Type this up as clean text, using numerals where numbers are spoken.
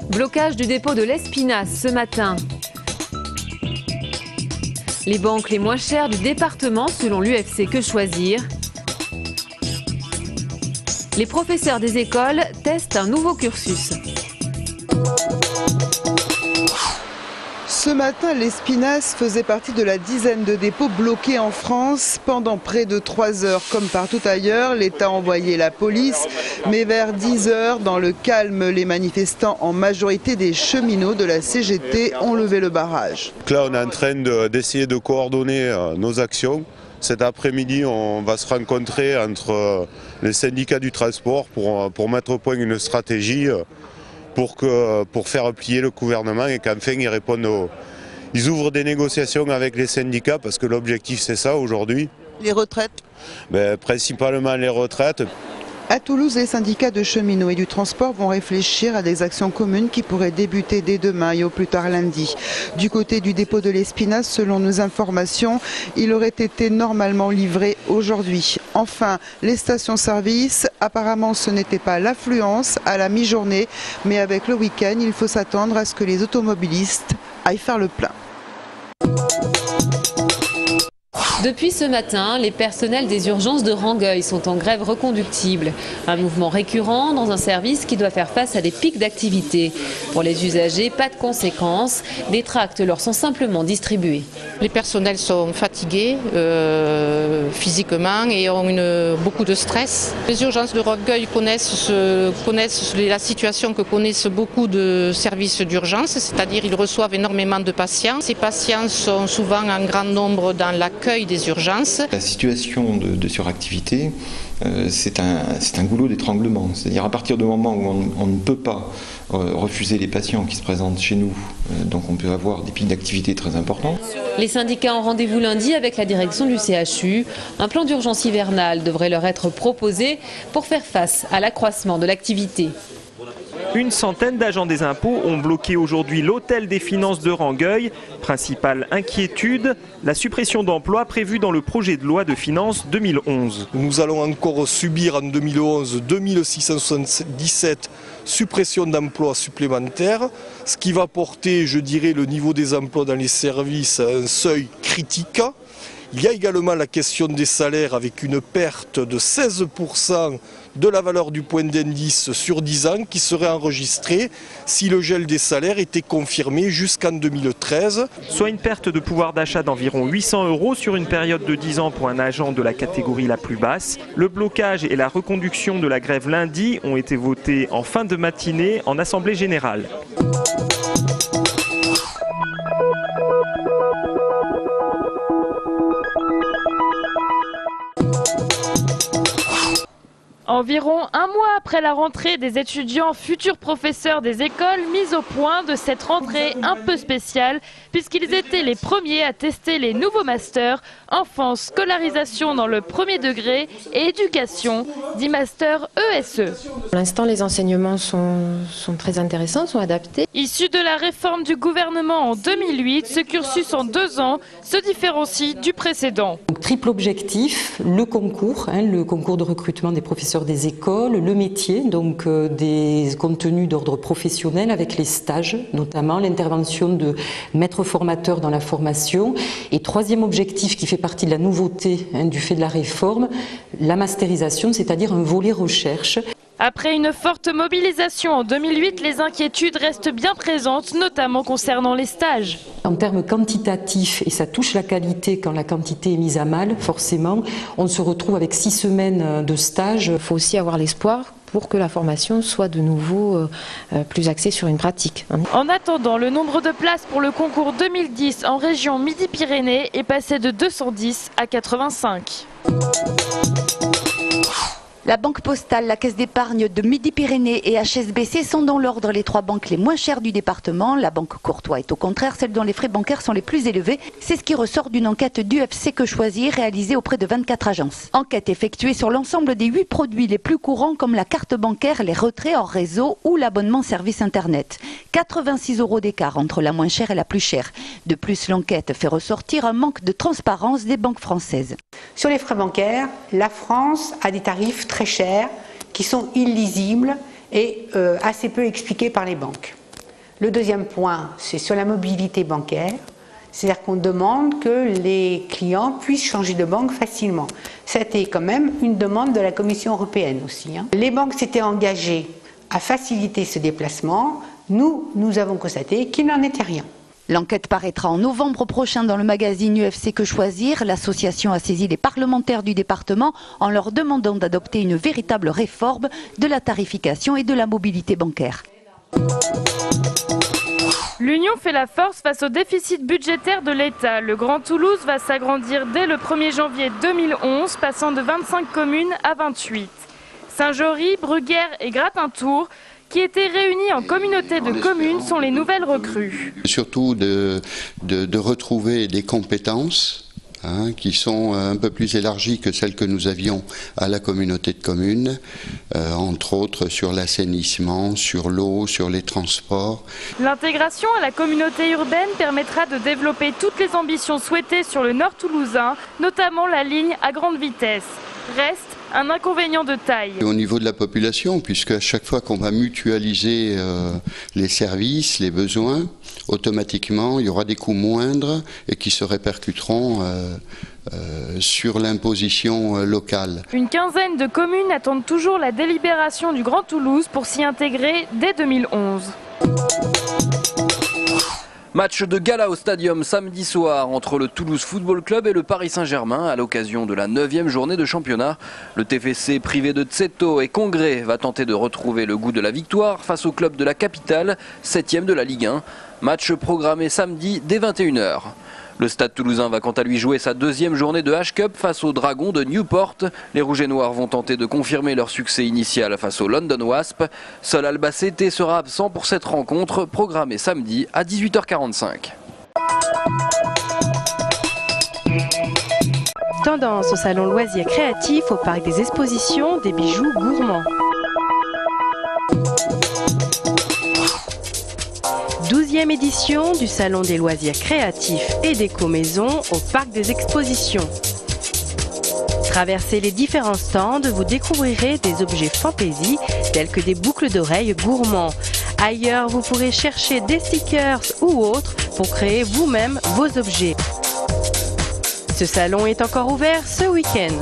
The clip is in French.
Blocage du dépôt de l'Espinasse ce matin. Les banques les moins chères du département selon l'UFC Que Choisir. Les professeurs des écoles testent un nouveau cursus. Ce matin, l'Espinasse faisait partie de la dizaine de dépôts bloqués en France. Pendant près de 3 heures, comme partout ailleurs, l'État a envoyé la police. Mais vers 10 heures, dans le calme, les manifestants, en majorité des cheminots de la CGT, ont levé le barrage. Là, on est en train d'essayer de coordonner nos actions. Cet après-midi, on va se rencontrer entre les syndicats du transport pour mettre au point une stratégie pour faire plier le gouvernement et qu'enfin ils répondent Ils ouvrent des négociations avec les syndicats parce que l'objectif c'est ça aujourd'hui. Les retraites ? Principalement les retraites. À Toulouse, les syndicats de cheminots et du transport vont réfléchir à des actions communes qui pourraient débuter dès demain et au plus tard lundi. Du côté du dépôt de l'Espinasse, selon nos informations, il aurait été normalement livré aujourd'hui. Enfin, les stations-service, apparemment ce n'était pas l'affluence à la mi-journée, mais avec le week-end, il faut s'attendre à ce que les automobilistes aillent faire le plein. Depuis ce matin, les personnels des urgences de Rangueil sont en grève reconductible. Un mouvement récurrent dans un service qui doit faire face à des pics d'activité. Pour les usagers, pas de conséquences. Des tracts leur sont simplement distribués. Les personnels sont fatigués physiquement et ont beaucoup de stress. Les urgences de Rangueil connaissent la situation que connaissent beaucoup de services d'urgence, c'est-à-dire ils reçoivent énormément de patients. Ces patients sont souvent en grand nombre dans l'accueil des urgences. La situation de suractivité, c'est un goulot d'étranglement. C'est-à-dire à partir du moment où on ne peut pas refuser les patients qui se présentent chez nous, donc on peut avoir des pics d'activité très importants. Les syndicats ont rendez-vous lundi avec la direction du CHU. Un plan d'urgence hivernale devrait leur être proposé pour faire face à l'accroissement de l'activité. Une centaine d'agents des impôts ont bloqué aujourd'hui l'hôtel des finances de Rangueil. Principale inquiétude, la suppression d'emplois prévue dans le projet de loi de finances 2011. Nous allons encore subir en 2011 2677 suppressions d'emplois supplémentaires, ce qui va porter, je dirais, le niveau des emplois dans les services à un seuil critique. Il y a également la question des salaires avec une perte de 16% de la valeur du point d'indice sur 10 ans qui serait enregistrée si le gel des salaires était confirmé jusqu'en 2013. Soit une perte de pouvoir d'achat d'environ 800 € sur une période de 10 ans pour un agent de la catégorie la plus basse. Le blocage et la reconduction de la grève lundi ont été votés en fin de matinée en Assemblée générale. Environ un mois après la rentrée des étudiants futurs professeurs des écoles, mis au point de cette rentrée un peu spéciale puisqu'ils étaient les premiers à tester les nouveaux masters enfance, scolarisation dans le premier degré et éducation, dit master ESE. Pour l'instant, les enseignements sont très intéressants, sont adaptés. Issu de la réforme du gouvernement en 2008, ce cursus en 2 ans se différencie du précédent. Donc, triple objectif, le concours de recrutement des professeurs des écoles, le métier, donc des contenus d'ordre professionnel avec les stages, notamment l'intervention de maîtres formateurs dans la formation. Et troisième objectif qui fait partie de la nouveauté du fait de la réforme, la masterisation, c'est-à-dire un volet recherche. Après une forte mobilisation en 2008, les inquiétudes restent bien présentes, notamment concernant les stages. En termes quantitatifs, et ça touche la qualité quand la quantité est mise à mal, forcément, on se retrouve avec 6 semaines de stage. Il faut aussi avoir l'espoir pour que la formation soit de nouveau plus axée sur une pratique. En attendant, le nombre de places pour le concours 2010 en région Midi-Pyrénées est passé de 210 à 85. La Banque Postale, la Caisse d'épargne de Midi-Pyrénées et HSBC sont dans l'ordre les 3 banques les moins chères du département. La Banque Courtois est au contraire celle dont les frais bancaires sont les plus élevés. C'est ce qui ressort d'une enquête d'UFC Que Choisir réalisée auprès de 24 agences. Enquête effectuée sur l'ensemble des 8 produits les plus courants comme la carte bancaire, les retraits hors réseau ou l'abonnement service internet. 86 € d'écart entre la moins chère et la plus chère. De plus, l'enquête fait ressortir un manque de transparence des banques françaises. Sur les frais bancaires, la France a des tarifs très chers qui sont illisibles et assez peu expliqués par les banques. Le deuxième point, c'est sur la mobilité bancaire, c'est-à-dire qu'on demande que les clients puissent changer de banque facilement. C'était quand même une demande de la Commission européenne aussi. Les banques s'étaient engagées à faciliter ce déplacement. Nous avons constaté qu'il n'en était rien. L'enquête paraîtra en novembre prochain dans le magazine UFC Que Choisir. L'association a saisi les parlementaires du département en leur demandant d'adopter une véritable réforme de la tarification et de la mobilité bancaire. L'Union fait la force face au déficit budgétaire de l'État. Le Grand Toulouse va s'agrandir dès le 1er janvier 2011, passant de 25 communes à 28. Saint-Jory, Bruguière et Gratintour, qui étaient réunis en communauté de communes, sont les nouvelles recrues. Surtout de retrouver des compétences qui sont un peu plus élargies que celles que nous avions à la communauté de communes, entre autres sur l'assainissement, sur l'eau, sur les transports. L'intégration à la communauté urbaine permettra de développer toutes les ambitions souhaitées sur le nord toulousain, notamment la ligne à grande vitesse. Reste un inconvénient de taille. Au niveau de la population, puisque à chaque fois qu'on va mutualiser les services, les besoins, automatiquement il y aura des coûts moindres et qui se répercuteront sur l'imposition locale. Une quinzaine de communes attendent toujours la délibération du Grand Toulouse pour s'y intégrer dès 2011. Match de gala au Stadium samedi soir entre le Toulouse Football Club et le Paris Saint-Germain à l'occasion de la 9e journée de championnat. Le TFC privé de Tseto et Congrès va tenter de retrouver le goût de la victoire face au club de la capitale, 7e de la Ligue 1. Match programmé samedi dès 21h. Le Stade Toulousain va quant à lui jouer sa 2e journée de H-Cup face aux Dragons de Newport. Les Rouges et Noirs vont tenter de confirmer leur succès initial face au London Wasp. Seul Albacete sera absent pour cette rencontre programmée samedi à 18h45. Tendance au salon loisirs créatifs au parc des expositions des bijoux gourmands. 12e édition du salon des loisirs créatifs et d'éco-maison au parc des expositions. Traversez les différents stands, vous découvrirez des objets fantaisie tels que des boucles d'oreilles gourmands. Ailleurs, vous pourrez chercher des stickers ou autres pour créer vous-même vos objets. Ce salon est encore ouvert ce week-end.